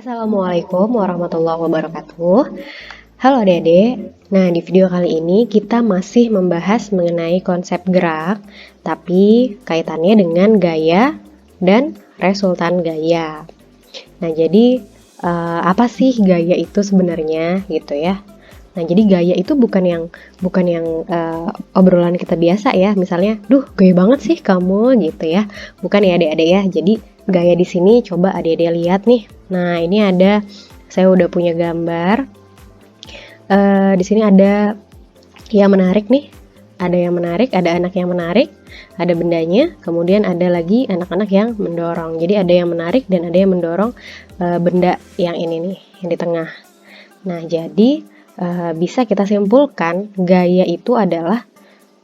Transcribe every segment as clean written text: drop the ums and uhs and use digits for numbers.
Assalamualaikum warahmatullahi wabarakatuh. Halo adik-adik. Nah, di video kali ini kita masih membahas mengenai konsep gerak, tapi kaitannya dengan gaya dan resultan gaya. Nah, jadi apa sih gaya itu sebenarnya gitu ya? Nah, jadi gaya itu bukan yang obrolan kita biasa ya. Misalnya, "Duh, gaya banget sih kamu," gitu ya. Bukan ya adik-adik ya. Jadi gaya di sini coba adik-adik lihat nih. Nah, ini saya udah punya gambar. Di sini ada yang menarik nih. Ada yang menarik, ada anak yang menarik, ada bendanya, kemudian ada lagi anak-anak yang mendorong. Jadi ada yang menarik dan ada yang mendorong benda yang ini nih, yang di tengah. Nah, jadi bisa kita simpulkan gaya itu adalah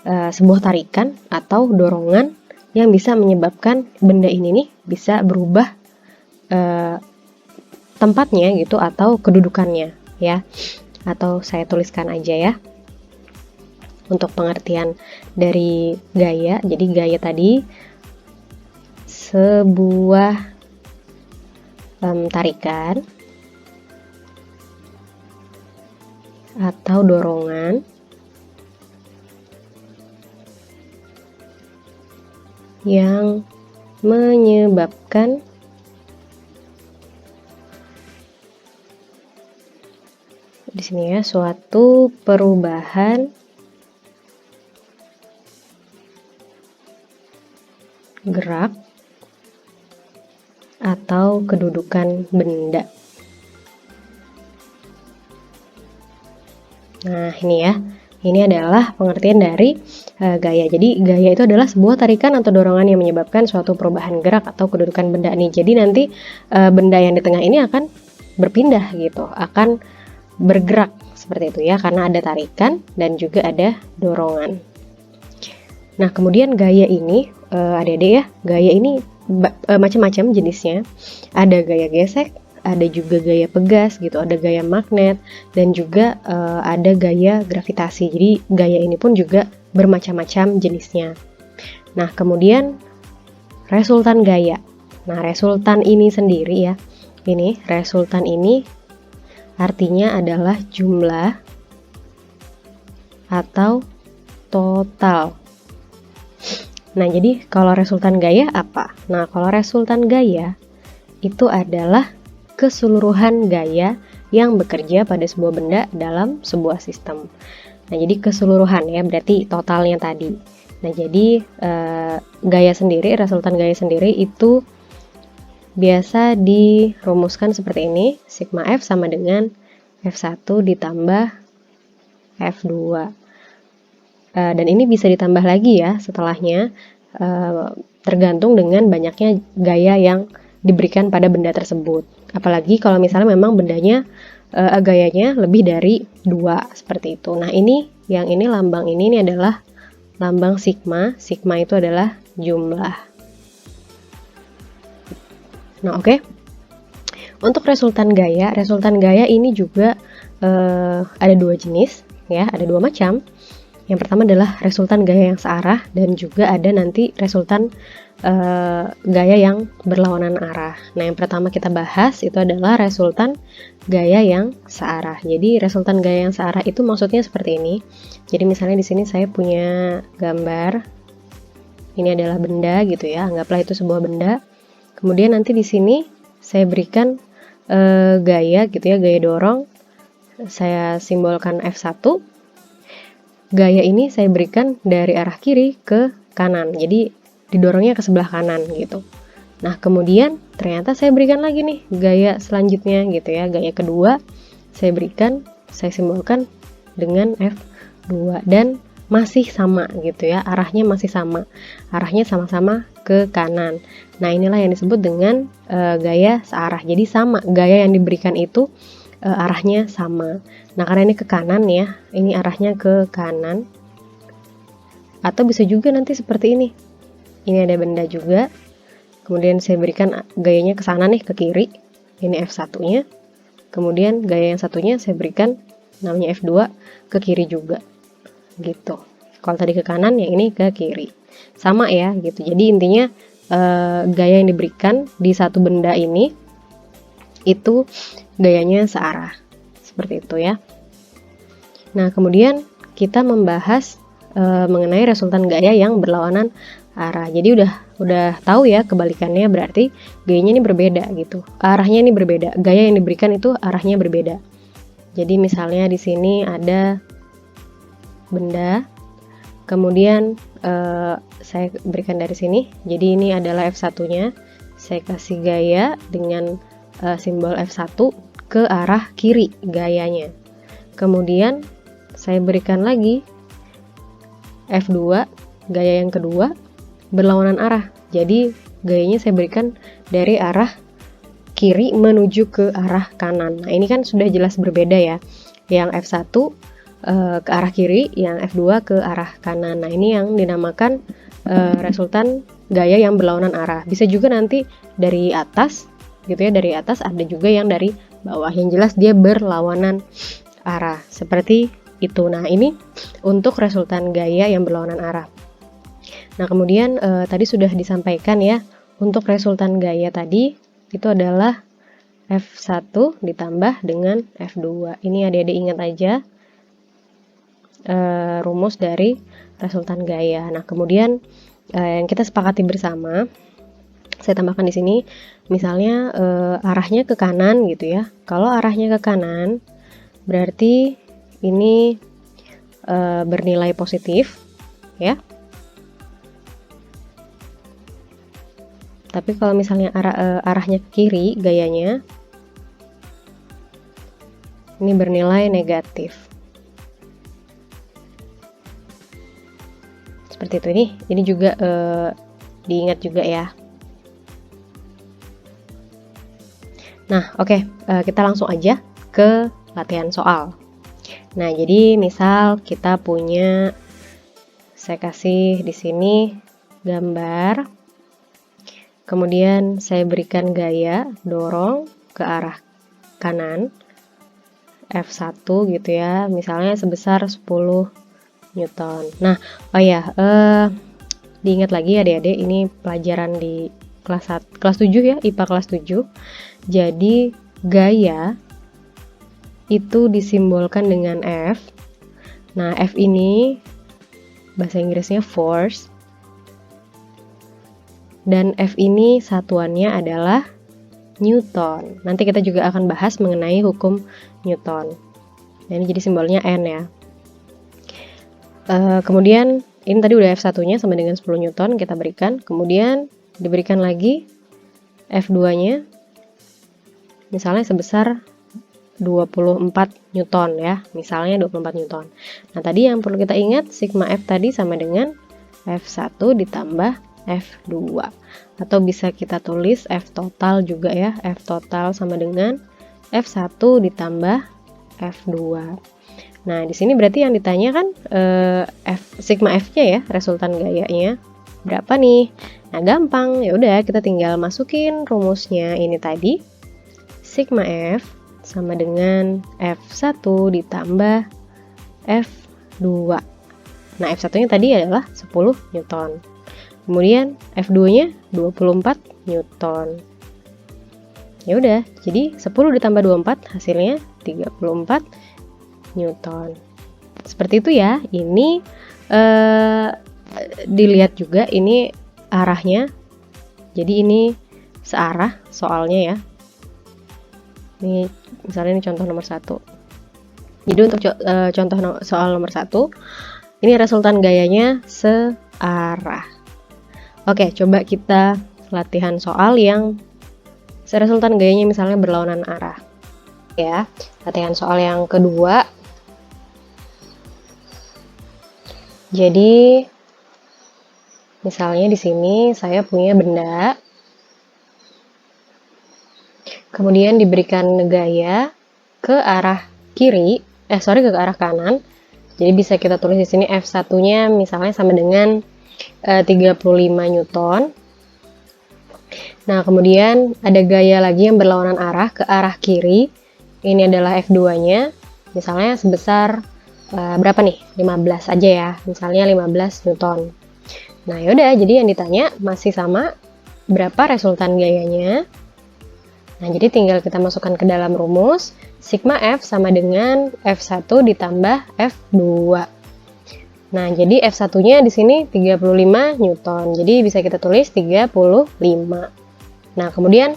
sebuah tarikan atau dorongan yang bisa menyebabkan benda ini nih bisa berubah tempatnya gitu atau kedudukannya ya. Atau saya tuliskan aja ya untuk pengertian dari gaya. Jadi gaya tadi sebuah tarikan atau dorongan yang menyebabkan di sini ya suatu perubahan gerak atau kedudukan benda. Nah, ini adalah pengertian dari gaya. Jadi gaya itu adalah sebuah tarikan atau dorongan yang menyebabkan suatu perubahan gerak atau kedudukan benda nih. Jadi nanti benda yang di tengah ini akan berpindah gitu, akan bergerak seperti itu ya, karena ada tarikan dan juga ada dorongan. Nah, kemudian gaya ini adik-adik ya, gaya ini macam-macam jenisnya. Ada gaya gesek, ada juga gaya pegas gitu, ada gaya magnet, dan juga ada gaya gravitasi. Jadi gaya ini pun juga bermacam-macam jenisnya. Nah, kemudian resultan gaya. Nah, resultan ini sendiri ya, ini resultan ini artinya adalah jumlah atau total. Nah, jadi kalau resultan gaya apa? Nah, kalau resultan gaya itu adalah keseluruhan gaya yang bekerja pada sebuah benda dalam sebuah sistem. Nah, jadi keseluruhan ya, berarti totalnya tadi. Nah, jadi gaya sendiri, resultan gaya sendiri itu biasa dirumuskan seperti ini. Sigma F sama dengan F1 ditambah F2. Dan ini bisa ditambah lagi ya setelahnya, tergantung dengan banyaknya gaya yang diberikan pada benda tersebut. Apalagi kalau misalnya memang bendanya gayanya lebih dari 2 seperti itu. Nah, yang ini lambang ini adalah lambang sigma. Sigma itu adalah jumlah. Nah, oke. Untuk resultan gaya ini juga ada 2 jenis ya, ada 2 macam. Yang pertama adalah resultan gaya yang searah dan juga ada nanti resultan gaya yang berlawanan arah. Nah, yang pertama kita bahas itu adalah resultan gaya yang searah. Jadi resultan gaya yang searah itu maksudnya seperti ini. Jadi misalnya di sini saya punya gambar. Ini adalah benda gitu ya. Anggaplah itu sebuah benda. Kemudian nanti di sini saya berikan gaya gitu ya, gaya dorong. Saya simbolkan F1. Gaya ini saya berikan dari arah kiri ke kanan, jadi didorongnya ke sebelah kanan gitu. Nah, kemudian ternyata saya berikan lagi nih gaya selanjutnya gitu ya, gaya kedua saya simbolkan dengan F2 dan masih sama gitu ya, arahnya masih sama, arahnya sama-sama ke kanan. Nah, inilah yang disebut dengan gaya searah. Jadi sama, gaya yang diberikan itu arahnya sama. Nah, karena ini ke kanan ya, ini arahnya ke kanan. Atau bisa juga nanti seperti ini. Ini ada benda juga. Kemudian saya berikan gayanya ke sana nih, ke kiri. Ini F1-nya. Kemudian gaya yang satunya saya berikan namanya F2 ke kiri juga. Gitu. Kalau tadi ke kanan, yang ini ke kiri. Sama ya, gitu. Jadi intinya gaya yang diberikan di satu benda ini itu gayanya searah. Seperti itu ya. Nah, kemudian kita membahas mengenai resultan gaya yang berlawanan arah. Jadi udah tahu ya kebalikannya, berarti gayanya ini berbeda gitu. Arahnya ini berbeda. Gaya yang diberikan itu arahnya berbeda. Jadi misalnya di sini ada benda, kemudian saya berikan dari sini. Jadi ini adalah F1-nya. Saya kasih gaya dengan simbol F1 ke arah kiri gayanya. Kemudian saya berikan lagi F2, gaya yang kedua berlawanan arah. Jadi gayanya saya berikan dari arah kiri menuju ke arah kanan. Nah, ini kan sudah jelas berbeda ya. Yang F1 ke arah kiri, yang F2 ke arah kanan. Nah, ini yang dinamakan resultan gaya yang berlawanan arah. Bisa juga nanti dari atas gitu ya, dari atas, ada juga yang dari bawah. Yang jelas dia berlawanan arah. Seperti itu. Nah, ini untuk resultan gaya yang berlawanan arah. Nah, kemudian tadi sudah disampaikan ya, untuk resultan gaya tadi itu adalah F1 ditambah dengan F2. Ini adik-adik ingat aja rumus dari resultan gaya. Nah, kemudian yang kita sepakati bersama, saya tambahkan di sini, misalnya arahnya ke kanan gitu ya. Kalau arahnya ke kanan, berarti ini bernilai positif ya. Tapi kalau misalnya arahnya ke kiri gayanya, ini bernilai negatif. Seperti itu. Ini juga diingat juga ya. Nah, oke, kita langsung aja ke latihan soal. Nah, jadi misal kita punya, saya kasih di sini gambar, kemudian saya berikan gaya dorong ke arah kanan, F1 gitu ya, misalnya sebesar 10 Newton. Nah, oh ya, diingat lagi adik-adik, ini pelajaran di kelas 7 ya, IPA kelas 7. Jadi gaya itu disimbolkan dengan F. Nah, F ini bahasa Inggrisnya force, dan F ini satuannya adalah Newton. Nanti kita juga akan bahas mengenai hukum Newton. Nah, ini jadi simbolnya N ya. Kemudian ini tadi udah F1-nya sama dengan 10 Newton kita berikan. Kemudian diberikan lagi F2-nya, misalnya sebesar 24 Newton ya, misalnya 24 Newton. Nah, tadi yang perlu kita ingat, sigma F tadi sama dengan F1 ditambah F2. Atau bisa kita tulis F total juga ya, F total sama dengan F1 ditambah F2. Nah, di sini berarti yang ditanya kan sigma F-nya ya, resultan gayanya berapa nih? Nah, gampang, ya udah kita tinggal masukin rumusnya ini tadi. Sigma F sama dengan F1 ditambah F2. Nah, F1-nya tadi adalah 10 Newton. Kemudian F2-nya 24 Newton. Ya udah, jadi 10 ditambah 24 hasilnya 34 Newton. Seperti itu ya. Ini dilihat juga ini arahnya. Jadi ini searah soalnya ya. Ini misalnya ini contoh nomor 1. Jadi untuk contoh soal nomor 1, ini resultan gayanya searah. Oke, coba kita latihan soal yang resultan gayanya misalnya berlawanan arah. Ya, latihan soal yang kedua. Jadi misalnya di sini saya punya benda, kemudian diberikan gaya ke arah kiri, ke arah kanan. Jadi bisa kita tulis di sini F1-nya misalnya sama dengan 35 Newton. Nah, kemudian ada gaya lagi yang berlawanan arah ke arah kiri. Ini adalah F2-nya. Misalnya sebesar berapa nih? 15 aja ya. Misalnya 15 Newton. Nah, yaudah, jadi yang ditanya masih sama berapa resultan gayanya. Nah, jadi tinggal kita masukkan ke dalam rumus, sigma F sama dengan F1 ditambah F2. Nah, jadi F1-nya di sini 35 Newton. Jadi bisa kita tulis 35. Nah, kemudian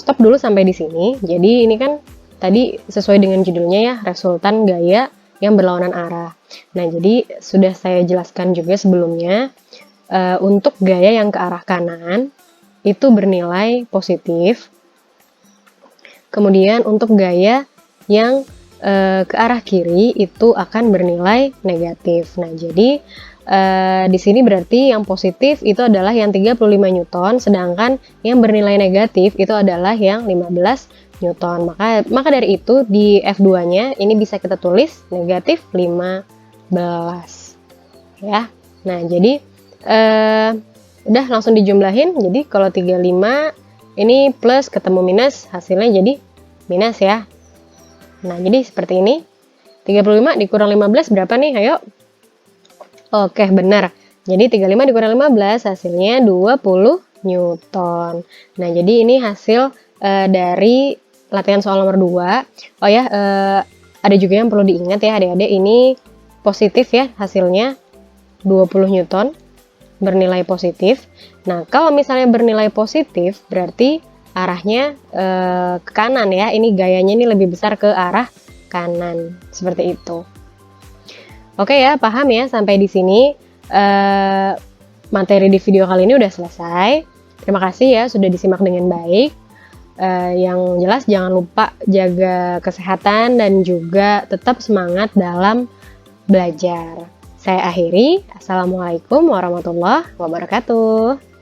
stop dulu sampai di sini. Jadi ini kan tadi sesuai dengan judulnya ya, resultan gaya yang berlawanan arah. Nah, jadi sudah saya jelaskan juga sebelumnya, untuk gaya yang ke arah kanan itu bernilai positif. Kemudian untuk gaya yang ke arah kiri itu akan bernilai negatif. Nah, jadi di sini berarti yang positif itu adalah yang 35 Newton, sedangkan yang bernilai negatif itu adalah yang 15 Newton. Maka dari itu di F2-nya ini bisa kita tulis negatif 15. Ya. Nah, jadi udah langsung dijumlahin. Jadi kalau 35 ini plus ketemu minus, hasilnya jadi minus ya. Nah, jadi seperti ini. 35 dikurang 15 berapa nih? Ayo. Oke, benar. Jadi 35 dikurang 15 hasilnya 20 Newton. Nah, jadi ini hasil dari latihan soal nomor 2. Oh ya, ada juga yang perlu diingat ya adik-adik, ini positif ya hasilnya 20 Newton. Bernilai positif. Nah, kalau misalnya bernilai positif berarti arahnya ke kanan ya. Ini gayanya ini lebih besar ke arah kanan. Seperti itu. Oke ya, paham ya sampai di sini. Materi di video kali ini udah selesai. Terima kasih ya sudah disimak dengan baik. Yang jelas jangan lupa jaga kesehatan dan juga tetap semangat dalam belajar. Saya akhiri. Assalamualaikum warahmatullahi wabarakatuh.